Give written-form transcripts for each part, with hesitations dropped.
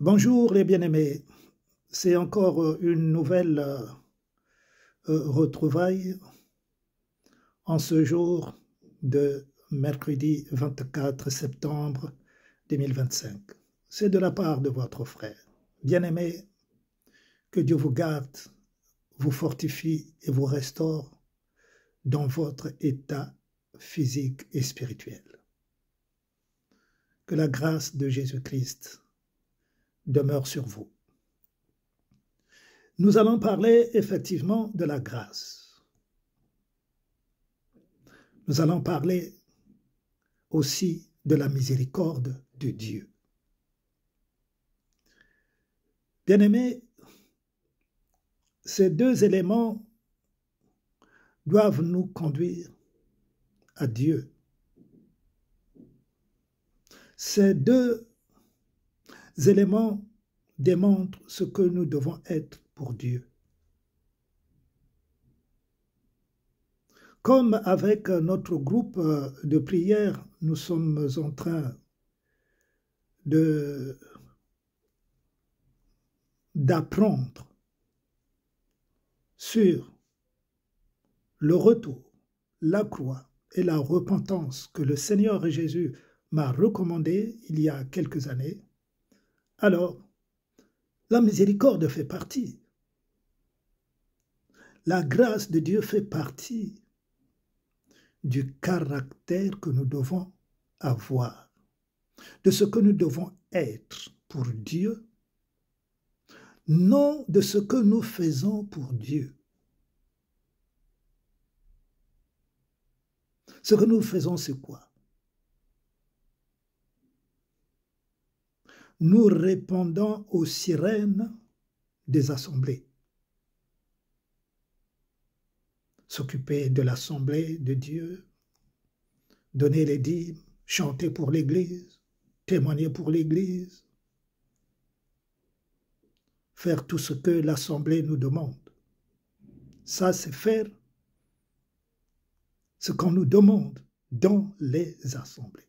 Bonjour les bien-aimés, c'est encore une nouvelle retrouvaille en ce jour de mercredi 24 septembre 2025. C'est de la part de votre frère. Bien-aimés, que Dieu vous garde, vous fortifie et vous restaure dans votre état physique et spirituel. Que la grâce de Jésus-Christ demeure sur vous. Nous allons parler effectivement de la grâce. Nous allons parler aussi de la miséricorde de Dieu. Bien-aimés, ces deux éléments doivent nous conduire à Dieu. Ces deux éléments démontrent ce que nous devons être pour Dieu. Comme avec notre groupe de prière, nous sommes en train d'apprendre sur le retour, la croix et la repentance que le Seigneur Jésus m'a recommandé il y a quelques années. Alors, la miséricorde fait partie. La grâce de Dieu fait partie du caractère que nous devons avoir, de ce que nous devons être pour Dieu, non de ce que nous faisons pour Dieu. Ce que nous faisons, c'est quoi? Nous répondons aux sirènes des assemblées. S'occuper de l'assemblée de Dieu, donner les dîmes, chanter pour l'Église, témoigner pour l'Église, faire tout ce que l'assemblée nous demande. Ça, c'est faire ce qu'on nous demande dans les assemblées.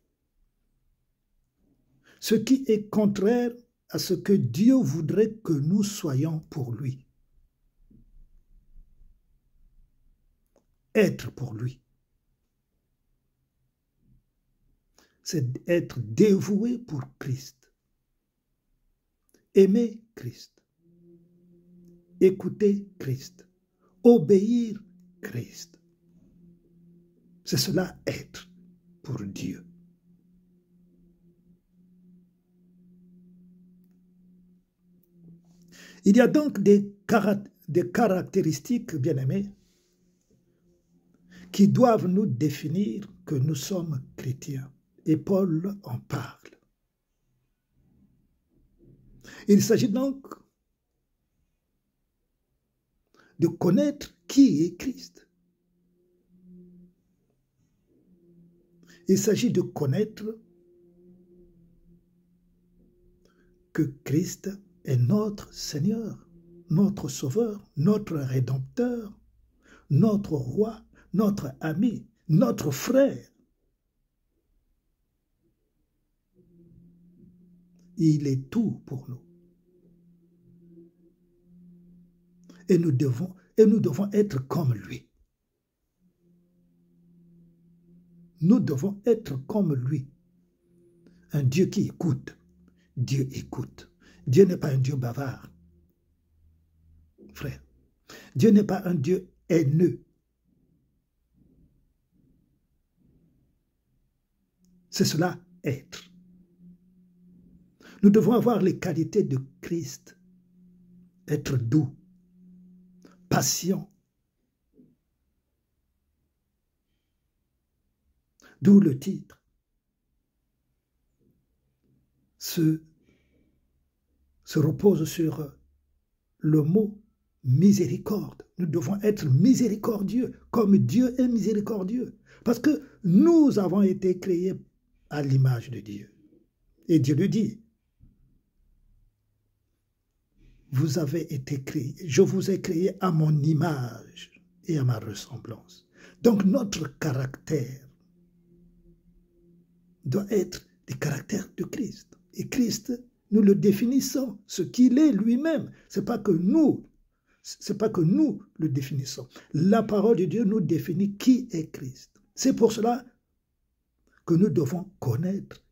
Ce qui est contraire à ce que Dieu voudrait que nous soyons pour lui. Être pour lui. C'est être dévoué pour Christ. Aimer Christ. Écouter Christ. Obéir Christ. C'est cela être pour Dieu. Il y a donc des caractéristiques, bien-aimés, qui doivent nous définir que nous sommes chrétiens. Et Paul en parle. Il s'agit donc de connaître qui est Christ. Il s'agit de connaître que Christ est notre Seigneur, notre Sauveur, notre Rédempteur, notre Roi, notre ami, notre frère. Il est tout pour nous. Et nous devons être comme lui. Nous devons être comme lui. Un Dieu qui écoute. Dieu écoute. Dieu n'est pas un Dieu bavard. Frère. Dieu n'est pas un Dieu haineux. C'est cela, être. Nous devons avoir les qualités de Christ. Être doux, patient. D'où le titre. Se repose sur le mot miséricorde. Nous devons être miséricordieux, comme Dieu est miséricordieux. Parce que nous avons été créés à l'image de Dieu. Et Dieu le dit. Vous avez été créés, je vous ai créé à mon image et à ma ressemblance. Donc notre caractère doit être le caractère de Christ. Et Christ nous le définissons, ce qu'il est lui-même. C'est pas que nous le définissons. La parole de Dieu nous définit qui est Christ. C'est pour cela que nous devons connaître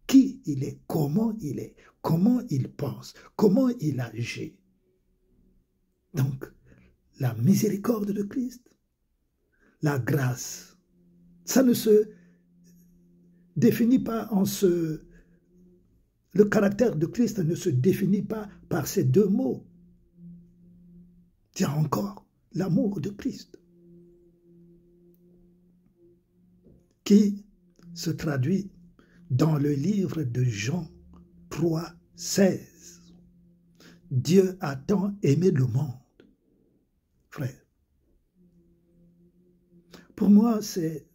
qui il est, comment il pense, comment il agit. Donc, la miséricorde de Christ, la grâce, ça ne se définit pas le caractère de Christ ne se définit pas par ces deux mots. Tiens encore, l'amour de Christ, qui se traduit dans le livre de Jean 3, 16. Dieu a tant aimé le monde. Frère, pour moi, c'est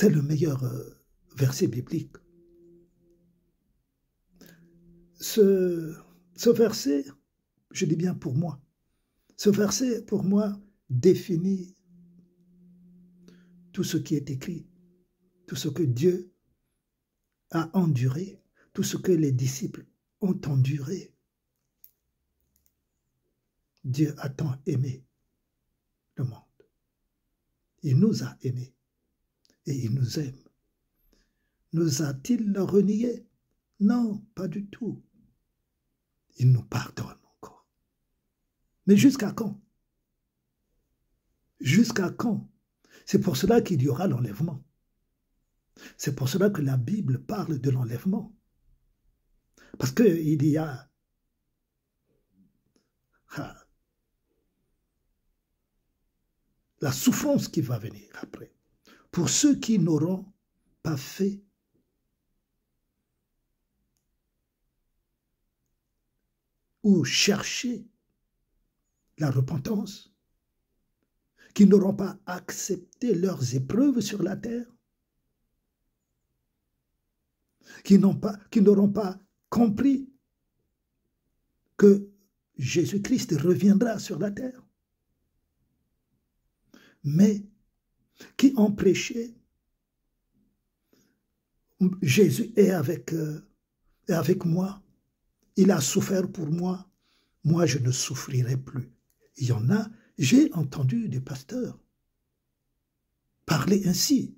le meilleur verset biblique. Ce verset, je dis bien pour moi, ce verset pour moi définit tout ce qui est écrit, tout ce que Dieu a enduré, tout ce que les disciples ont enduré. Dieu a tant aimé le monde. Il nous a aimés et il nous aime. Nous a-t-il renié? Non, pas du tout. Il nous pardonne encore. Mais jusqu'à quand? Jusqu'à quand? C'est pour cela qu'il y aura l'enlèvement. C'est pour cela que la Bible parle de l'enlèvement. Parce qu'il y a la souffrance qui va venir après. Pour ceux qui n'auront pas fait ou cherché la repentance, qui n'auront pas accepté leurs épreuves sur la terre, qui n'auront pas compris que Jésus-Christ reviendra sur la terre, mais qui ont prêché Jésus est avec moi, il a souffert pour moi, moi je ne souffrirai plus. Il y en a, j'ai entendu des pasteurs parler ainsi.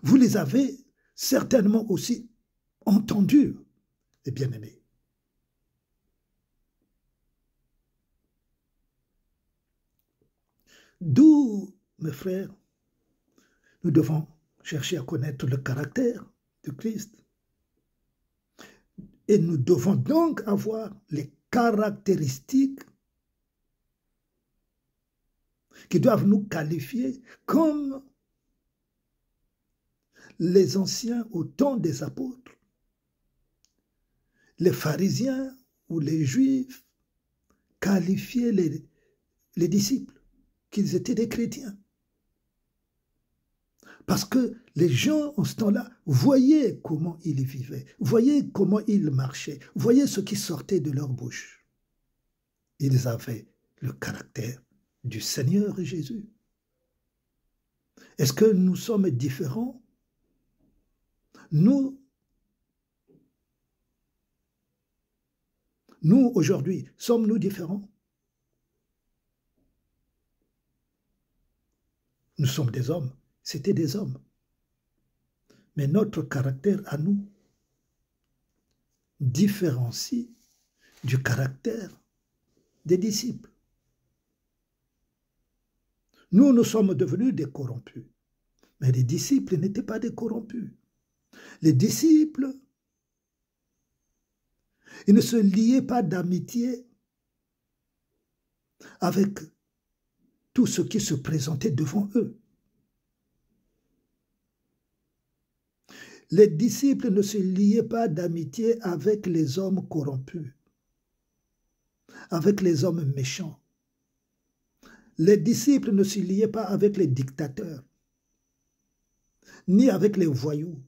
Vous les avez certainement aussi entendus, les bien-aimés. D'où, mes frères, nous devons chercher à connaître le caractère de Christ. Et nous devons donc avoir les caractéristiques qui doivent nous qualifier comme les anciens au temps des apôtres, les pharisiens ou les juifs qualifiaient les disciples, qu'ils étaient des chrétiens. Parce que les gens, en ce temps-là, voyaient comment ils vivaient, voyaient comment ils marchaient, voyaient ce qui sortait de leur bouche. Ils avaient le caractère du Seigneur Jésus. Est-ce que nous sommes différents? Nous, aujourd'hui, sommes-nous différents? Nous sommes des hommes. C'était des hommes. Mais notre caractère à nous différencie du caractère des disciples. Nous sommes devenus des corrompus. Mais les disciples n'étaient pas des corrompus. Les disciples, ils ne se liaient pas d'amitié avec tout ce qui se présentait devant eux. Les disciples ne se liaient pas d'amitié avec les hommes corrompus, avec les hommes méchants. Les disciples ne se liaient pas avec les dictateurs, ni avec les voyous,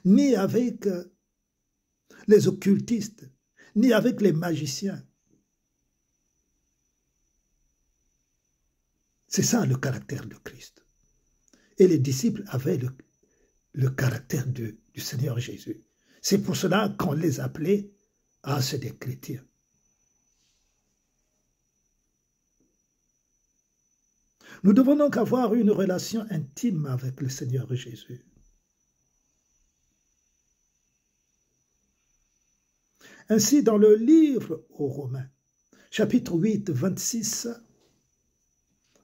ni avec les occultistes, ni avec les magiciens. C'est ça le caractère de Christ. Et les disciples avaient le caractère du Seigneur Jésus. C'est pour cela qu'on les appelait c'est des chrétiens. Nous devons donc avoir une relation intime avec le Seigneur Jésus. Ainsi, dans le livre aux Romains, chapitre 8, 26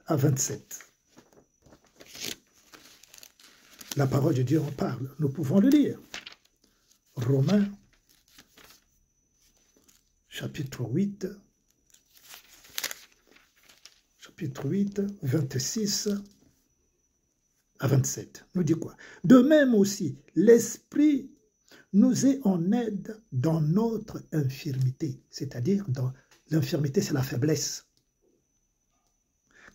à 27, la parole de Dieu en parle. Nous pouvons le lire. Romains, chapitre 8, 26 à 27, nous dit quoi? De même aussi, l'Esprit nous est en aide dans notre infirmité, c'est-à-dire dans l'infirmité, c'est la faiblesse.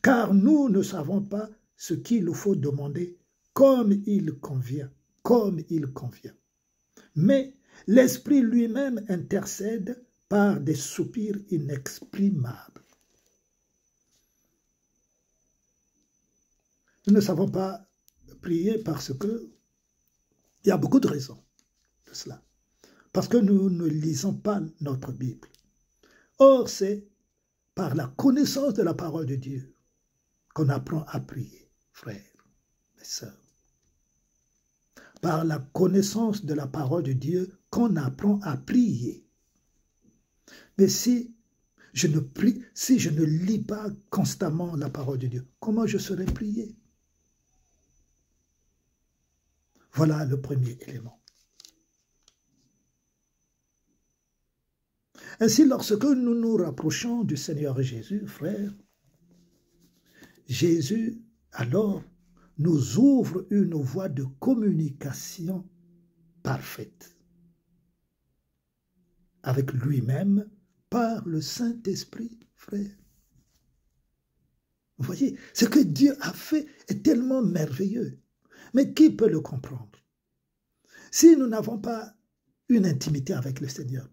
Car nous ne savons pas ce qu'il nous faut demander comme il convient, Mais l'Esprit lui-même intercède par des soupirs inexprimables. Nous ne savons pas prier parce que il y a beaucoup de raisons de cela. Parce que nous ne lisons pas notre Bible. Or, c'est par la connaissance de la parole de Dieu qu'on apprend à prier, frères et sœurs. Par la connaissance de la parole de Dieu qu'on apprend à prier. Mais si je ne lis pas constamment la parole de Dieu, comment je saurais prier? Voilà le premier élément. Ainsi, lorsque nous nous rapprochons du Seigneur Jésus, frères, Jésus, alors, nous ouvre une voie de communication parfaite avec lui-même par le Saint-Esprit, frère. Vous voyez, ce que Dieu a fait est tellement merveilleux. Mais qui peut le comprendre? Si nous n'avons pas une intimité avec le Seigneur,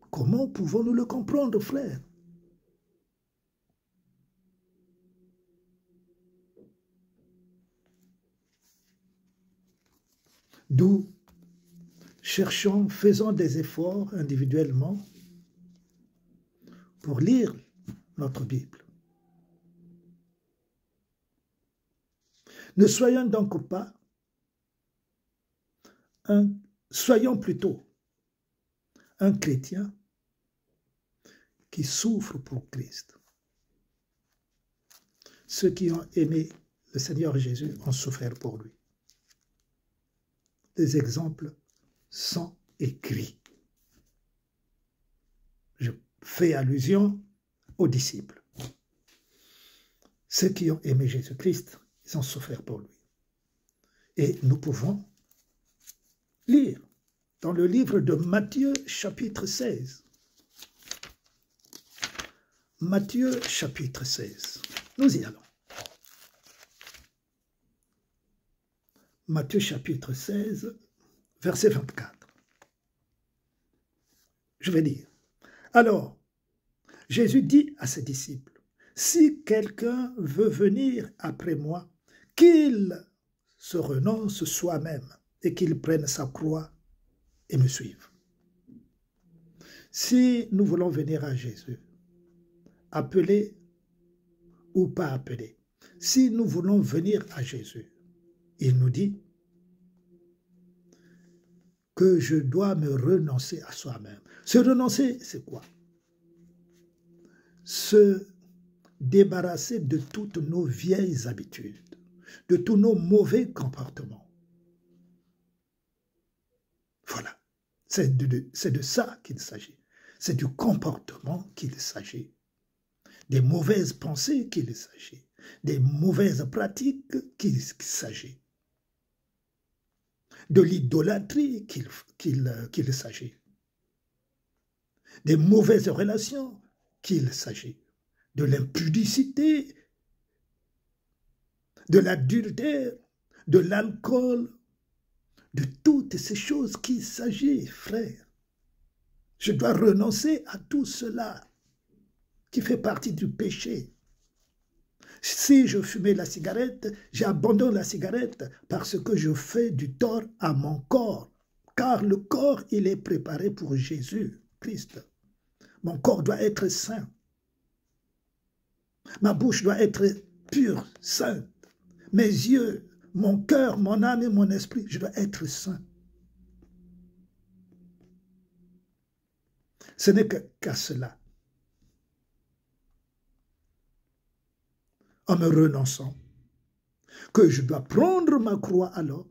comment pouvons-nous le comprendre, frère? D'où faisons des efforts individuellement pour lire notre Bible. Ne soyons donc pas soyons plutôt un chrétien qui souffre pour Christ. Ceux qui ont aimé le Seigneur Jésus ont souffert pour lui. Des exemples sont écrits. Je fais allusion aux disciples. Ceux qui ont aimé Jésus-Christ, ils ont souffert pour lui. Et nous pouvons lire dans le livre de Matthieu, chapitre 16. Matthieu, chapitre 16. Nous y allons. Matthieu, chapitre 16, verset 24. Je vais lire. Alors, Jésus dit à ses disciples, « Si quelqu'un veut venir après moi, qu'il se renonce soi-même et qu'il prenne sa croix et me suive. » Si nous voulons venir à Jésus, appelé ou pas appelé, si nous voulons venir à Jésus, il nous dit que je dois me renoncer à soi-même. Se renoncer, c'est quoi? Se débarrasser de toutes nos vieilles habitudes, de tous nos mauvais comportements. Voilà, c'est de ça qu'il s'agit. C'est du comportement qu'il s'agit. Des mauvaises pensées qu'il s'agit. Des mauvaises pratiques qu'il s'agit. De l'idolâtrie qu'il s'agit. Des mauvaises relations qu'il s'agit. De l'impudicité, de l'adultère, de l'alcool, de toutes ces choses qu'il s'agit, frère. Je dois renoncer à tout cela qui fait partie du péché. Si je fumais la cigarette, j'abandonne la cigarette parce que je fais du tort à mon corps. Car le corps, il est préparé pour Jésus-Christ. Mon corps doit être saint. Ma bouche doit être pure, sainte. Mes yeux, mon cœur, mon âme et mon esprit, je dois être saint. Ce n'est qu'à cela, en me renonçant, que je dois prendre ma croix alors.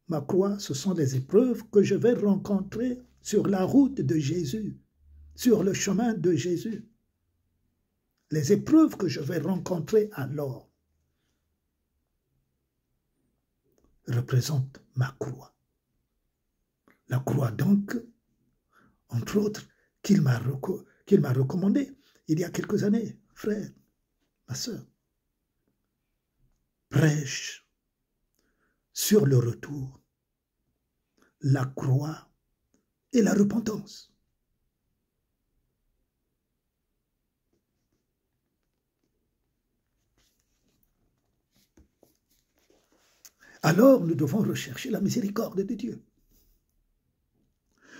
Ma croix, ce sont les épreuves que je vais rencontrer sur la route de Jésus, sur le chemin de Jésus. Les épreuves que je vais rencontrer alors représentent ma croix. La croix donc, entre autres, qu'il m'a recommandé il y a quelques années, frère, ma sœur. Prêche sur le retour, la croix et la repentance. Alors nous devons rechercher la miséricorde de Dieu.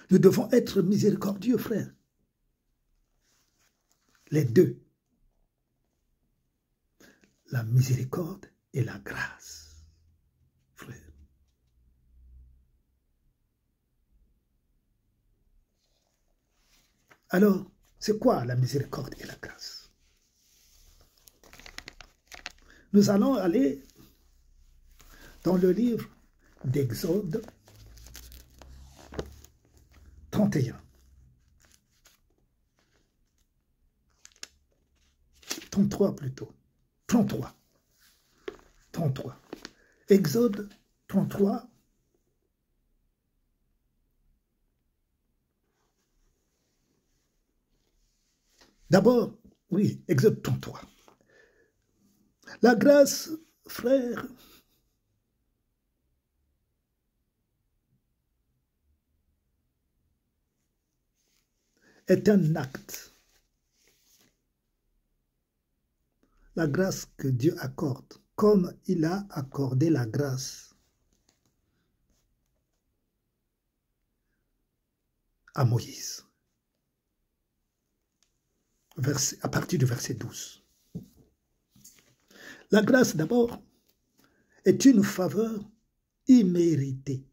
Nous devons être miséricordieux, frère. Les deux. La miséricorde et la grâce, frère. Alors, c'est quoi la miséricorde et la grâce? Nous allons aller dans le livre d'Exode 31. 33 plutôt. 33. Exode 33. D'abord, oui, Exode 33. La grâce, frère, est un acte. La grâce que Dieu accorde, comme il a accordé la grâce à Moïse. À partir du verset 12. La grâce, d'abord, est une faveur imméritée.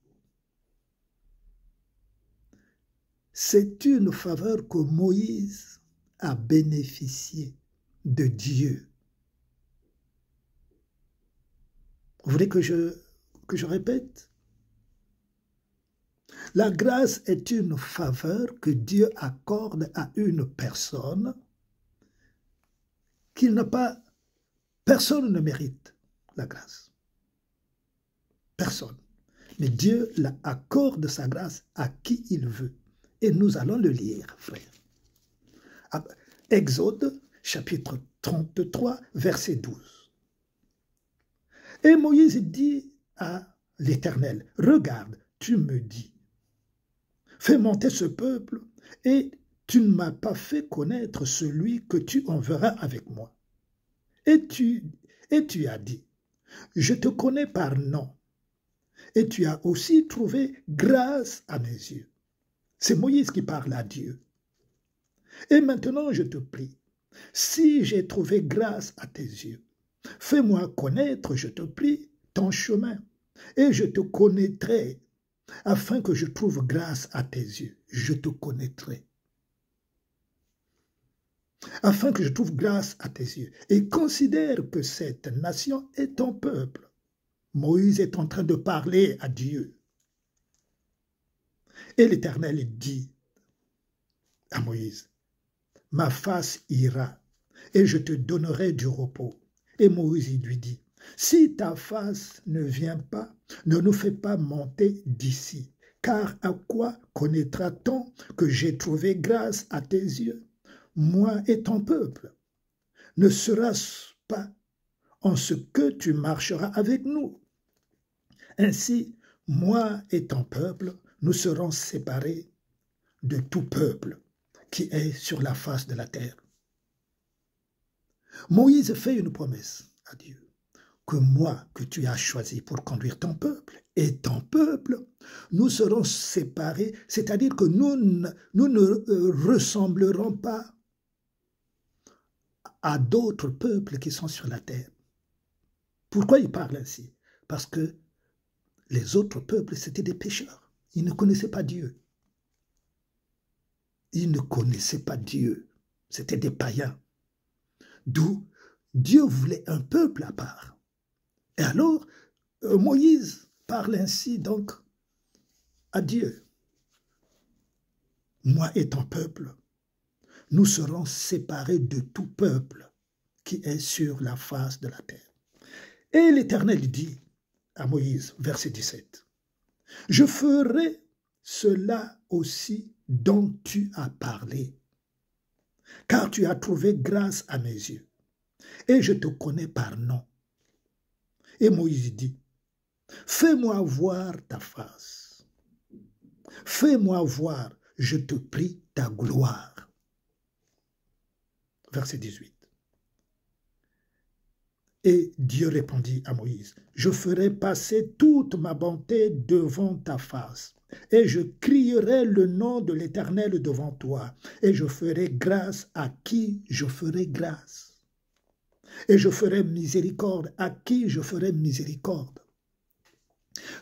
C'est une faveur que Moïse a bénéficié de Dieu. Vous voulez que je répète? La grâce est une faveur que Dieu accorde à une personne qu'il n'a pas. Personne ne mérite la grâce. Personne. Mais Dieu accorde sa grâce à qui il veut. Et nous allons le lire, frère. Exode, chapitre 33, verset 12. Et Moïse dit à l'Éternel, regarde, tu me dis, fais monter ce peuple, et tu ne m'as pas fait connaître celui que tu enverras avec moi. Et tu as dit, je te connais par nom, et tu as aussi trouvé grâce à mes yeux. C'est Moïse qui parle à Dieu. Et maintenant je te prie, si j'ai trouvé grâce à tes yeux, fais-moi connaître, je te prie, ton chemin, et je te connaîtrai, afin que je trouve grâce à tes yeux. Je te connaîtrai. Afin que je trouve grâce à tes yeux. Et considère que cette nation est ton peuple. Moïse est en train de parler à Dieu. Et l'Éternel dit à Moïse, ma face ira, et je te donnerai du repos. Et Moïse lui dit, si ta face ne vient pas, ne nous fais pas monter d'ici, car à quoi connaîtra-t-on que j'ai trouvé grâce à tes yeux, moi et ton peuple? Ne sera-ce pas en ce que tu marcheras avec nous? Ainsi, moi et ton peuple, nous serons séparés de tout peuple qui est sur la face de la terre. Moïse fait une promesse à Dieu, que moi, que tu as choisi pour conduire ton peuple, et ton peuple, nous serons séparés, c'est-à-dire que nous ne ressemblerons pas à d'autres peuples qui sont sur la terre. Pourquoi il parle ainsi? Parce que les autres peuples, c'était des pécheurs. Ils ne connaissaient pas Dieu. Ils ne connaissaient pas Dieu. C'était des païens. D'où Dieu voulait un peuple à part. Et alors, Moïse parle ainsi donc à Dieu. Moi et ton peuple, nous serons séparés de tout peuple qui est sur la face de la terre. Et l'Éternel dit à Moïse, verset 17, « Je ferai cela aussi dont tu as parlé, car tu as trouvé grâce à mes yeux, et je te connais par nom. » Et Moïse dit, « Fais-moi voir ta face. Fais-moi voir, je te prie, ta gloire. » Verset 18. Et Dieu répondit à Moïse, « Je ferai passer toute ma bonté devant ta face, et je crierai le nom de l'Éternel devant toi, et je ferai grâce à qui je ferai grâce, et je ferai miséricorde à qui je ferai miséricorde. »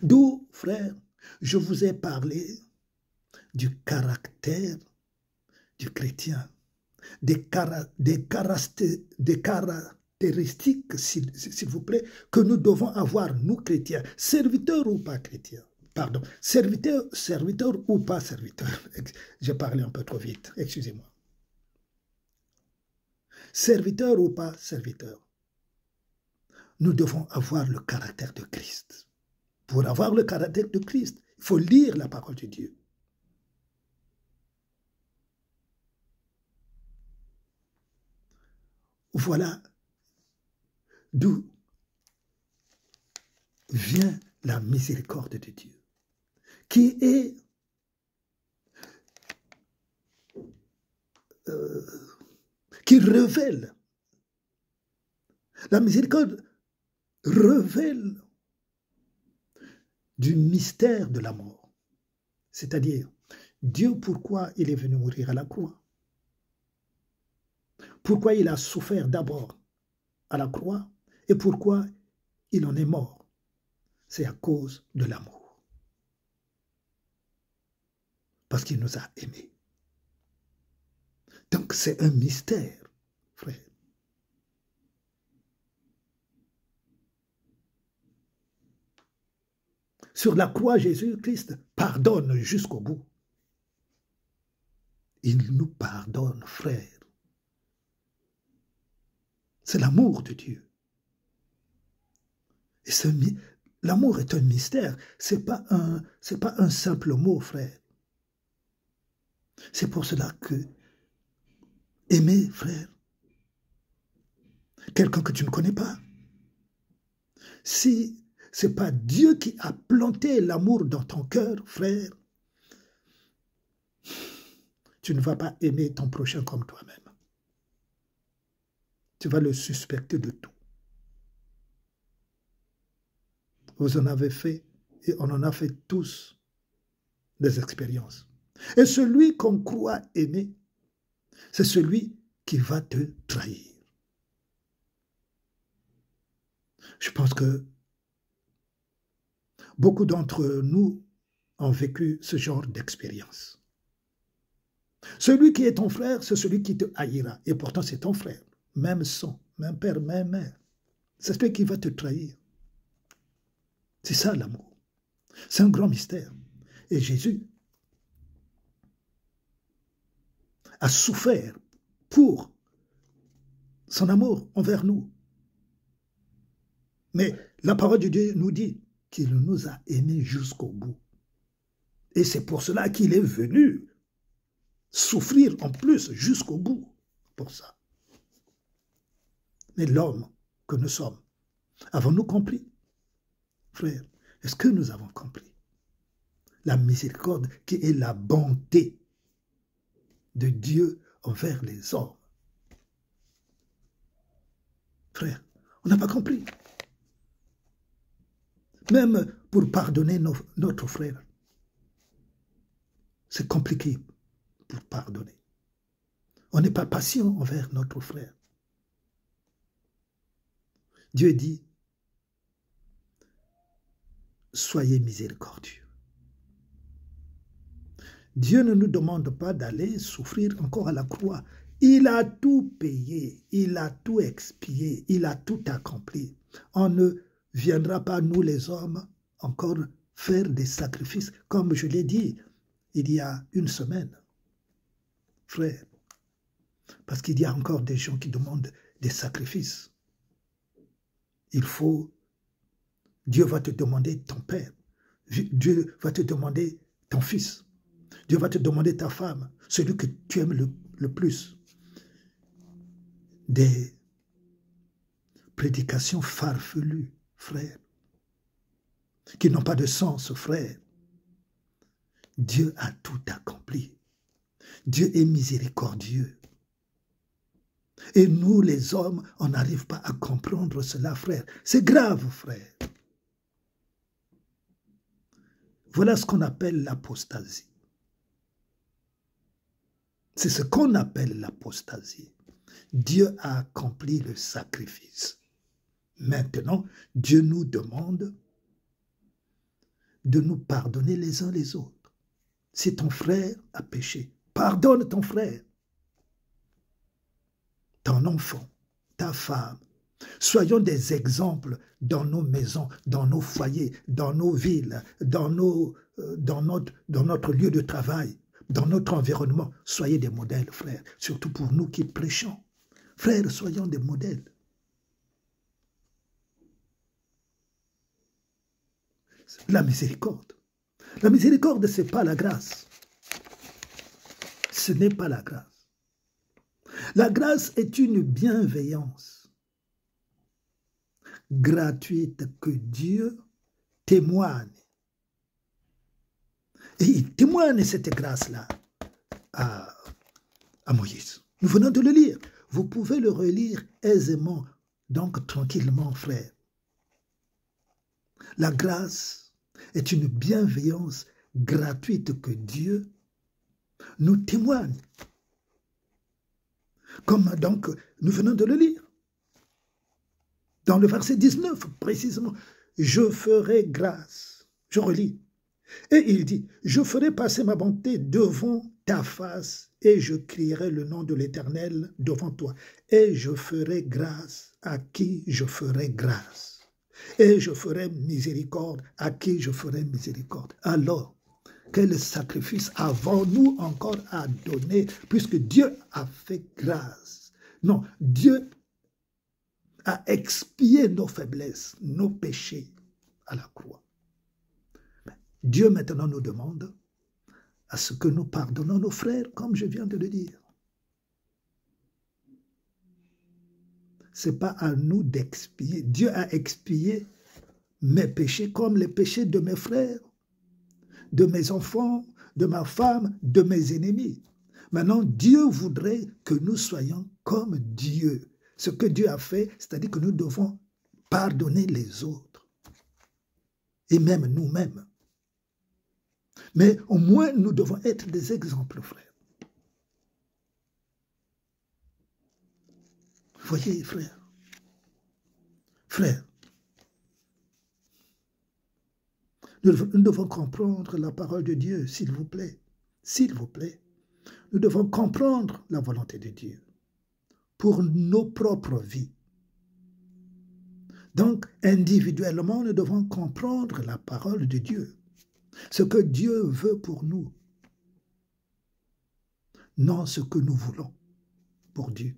D'où, frère, je vous ai parlé du caractère du chrétien, des caractéristiques, s'il vous plaît, que nous devons avoir, nous chrétiens, serviteurs ou pas chrétiens, pardon, serviteurs ou pas serviteurs. J'ai parlé un peu trop vite, excusez-moi. Serviteurs ou pas serviteurs, nous devons avoir le caractère de Christ. Pour avoir le caractère de Christ, il faut lire la parole de Dieu. Voilà d'où vient la miséricorde de Dieu, qui est qui révèle. La miséricorde révèle du mystère de la mort. C'est-à-dire, Dieu, pourquoi il est venu mourir à la croix? Pourquoi il a souffert d'abord à la croix? Et pourquoi il en est mort? C'est à cause de l'amour. Parce qu'il nous a aimés. Donc c'est un mystère, frère. Sur la croix, Jésus-Christ pardonne jusqu'au bout. Il nous pardonne, frère. C'est l'amour de Dieu. Et l'amour est un mystère. Ce n'est pas un simple mot, frère. C'est pour cela que aimer, frère, quelqu'un que tu ne connais pas, si ce n'est pas Dieu qui a planté l'amour dans ton cœur, frère, tu ne vas pas aimer ton prochain comme toi-même. Tu vas le suspecter de tout. Vous en avez fait, et on en a fait tous des expériences. Et celui qu'on croit aimer, c'est celui qui va te trahir. Je pense que beaucoup d'entre nous ont vécu ce genre d'expérience. Celui qui est ton frère, c'est celui qui te haïra. Et pourtant, c'est ton frère. Même sang, même père, même mère. C'est celui qui va te trahir. C'est ça l'amour. C'est un grand mystère. Et Jésus a souffert pour son amour envers nous. Mais la parole de Dieu nous dit qu'il nous a aimés jusqu'au bout. Et c'est pour cela qu'il est venu souffrir en plus jusqu'au bout pour ça. Mais l'homme que nous sommes, avons-nous compris? Frère, est-ce que nous avons compris la miséricorde qui est la bonté de Dieu envers les hommes? Frère, on n'a pas compris. Même pour pardonner notre frère, c'est compliqué pour pardonner. On n'est pas patient envers notre frère. Dieu dit, soyez miséricordieux. Dieu ne nous demande pas d'aller souffrir encore à la croix. Il a tout payé, il a tout expié, il a tout accompli. On ne viendra pas, nous les hommes, encore faire des sacrifices, comme je l'ai dit il y a une semaine. Frère, parce qu'il y a encore des gens qui demandent des sacrifices. Dieu va te demander ton père, Dieu va te demander ton fils, Dieu va te demander ta femme, celui que tu aimes le plus. Des prédications farfelues, frère, qui n'ont pas de sens, frère. Dieu a tout accompli. Dieu est miséricordieux. Et nous, les hommes, on n'arrive pas à comprendre cela, frère. C'est grave, frère. Voilà ce qu'on appelle l'apostasie. C'est ce qu'on appelle l'apostasie. Dieu a accompli le sacrifice. Maintenant, Dieu nous demande de nous pardonner les uns les autres. Si ton frère a péché, pardonne ton frère, ton enfant, ta femme. Soyons des exemples dans nos maisons, dans nos foyers, dans nos villes, dans notre lieu de travail, dans notre environnement. Soyez des modèles, frères, surtout pour nous qui prêchons. Frères, soyons des modèles. La miséricorde. La miséricorde, ce n'est pas la grâce. Ce n'est pas la grâce. La grâce est une bienveillance gratuite que Dieu témoigne. Et il témoigne cette grâce-là à Moïse. Nous venons de le lire. Vous pouvez le relire aisément, donc tranquillement, frère. La grâce est une bienveillance gratuite que Dieu nous témoigne. Comme donc nous venons de le lire. Dans le verset 19, précisément, je ferai grâce. Je relis. Et il dit, je ferai passer ma bonté devant ta face et je crierai le nom de l'Éternel devant toi. Et je ferai grâce à qui je ferai grâce. Et je ferai miséricorde à qui je ferai miséricorde. Alors, quel sacrifice avons-nous encore à donner puisque Dieu a fait grâce? Non, Dieu a expié nos faiblesses, nos péchés à la croix. Dieu maintenant nous demande à ce que nous pardonnons nos frères, comme je viens de le dire. Ce n'est pas à nous d'expier. Dieu a expié mes péchés comme les péchés de mes frères, de mes enfants, de ma femme, de mes ennemis. Maintenant, Dieu voudrait que nous soyons comme Dieu. Ce que Dieu a fait, c'est-à-dire que nous devons pardonner les autres. Et même nous-mêmes. Mais au moins, nous devons être des exemples, frères. Voyez, frère. Frère. Nous devons comprendre la parole de Dieu, s'il vous plaît. S'il vous plaît. Nous devons comprendre la volonté de Dieu pour nos propres vies. Donc, individuellement, nous devons comprendre la parole de Dieu. Ce que Dieu veut pour nous. Non ce que nous voulons pour Dieu.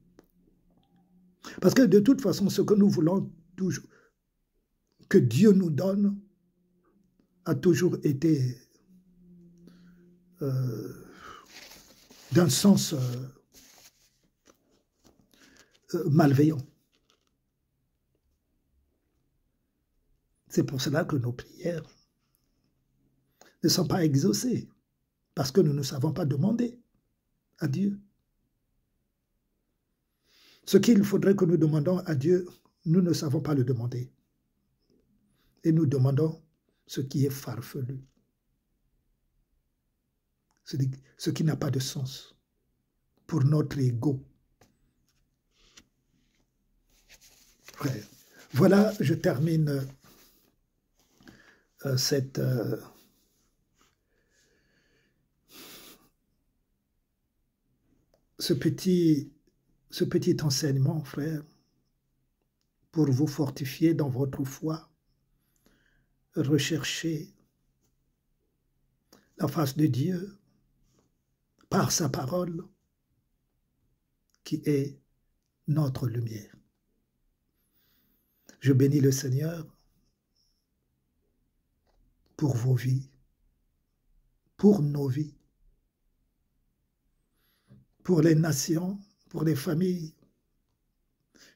Parce que de toute façon, ce que nous voulons toujours, que Dieu nous donne, a toujours été d'un sens malveillant. C'est pour cela que nos prières ne sont pas exaucées, parce que nous ne savons pas demander à Dieu. Ce qu'il faudrait que nous demandions à Dieu, nous ne savons pas le demander. Et nous demandons ce qui est farfelu, ce qui n'a pas de sens pour notre ego. Frère, voilà, je termine ce petit enseignement, frère, pour vous fortifier dans votre foi. Recherchez la face de Dieu par sa parole qui est notre lumière. Je bénis le Seigneur pour vos vies, pour nos vies, pour les nations, pour les familles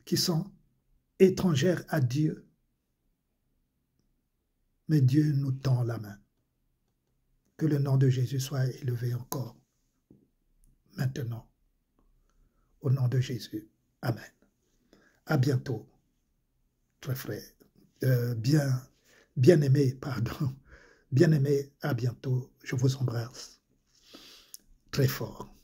qui sont étrangères à Dieu. Mais Dieu nous tend la main. Que le nom de Jésus soit élevé encore, maintenant, au nom de Jésus. Amen. À bientôt, très frère. Bien-aimé, pardon. Bien-aimé, à bientôt. Je vous embrasse très fort.